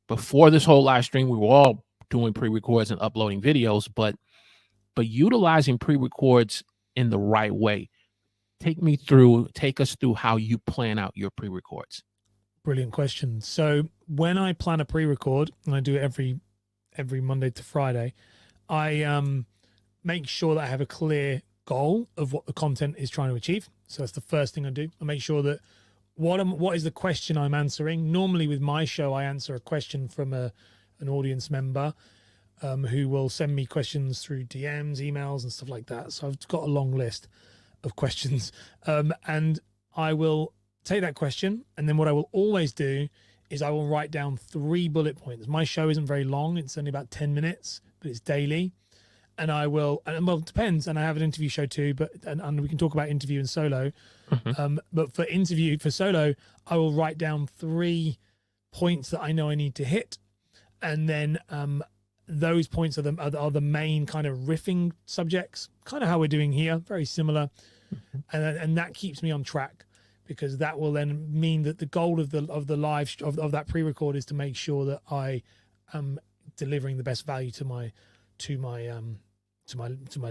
before this whole live stream, we were all doing pre-records and uploading videos, but utilizing pre-records in the right way. Take us through how you plan out your pre-records. Brilliant question. So when I plan a pre-record, and I do it every Monday to Friday, I make sure that I have a clear goal of what the content is trying to achieve. So that's the first thing I do. I make sure that what is the question I'm answering. Normally with my show, I answer a question from an audience member who will send me questions through DMs, emails, and stuff like that. So I've got a long list of questions, and I will take that question, and then what I will always do is I will write down 3 bullet points. My show isn't very long; it's only about 10 minutes, but it's daily. And I will, and well, it depends. And I have an interview show too, but and we can talk about interview and solo. But for solo, I will write down 3 points that I know I need to hit, and then those points are the main kind of riffing subjects, kind of how we're doing here, very similar, and that keeps me on track, because that will then mean that the goal of that pre-record is to make sure that I am delivering the best value to my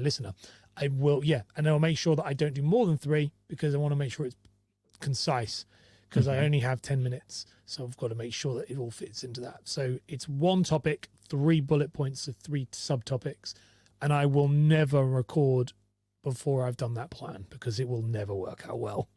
listener. I will, and I'll make sure that I don't do more than 3, because I want to make sure it's concise, because I only have 10 minutes, so I've got to make sure that it all fits into that. So it's 1 topic, 3 bullet points of 3 subtopics, and I will never record before I've done that plan, because it will never work out well.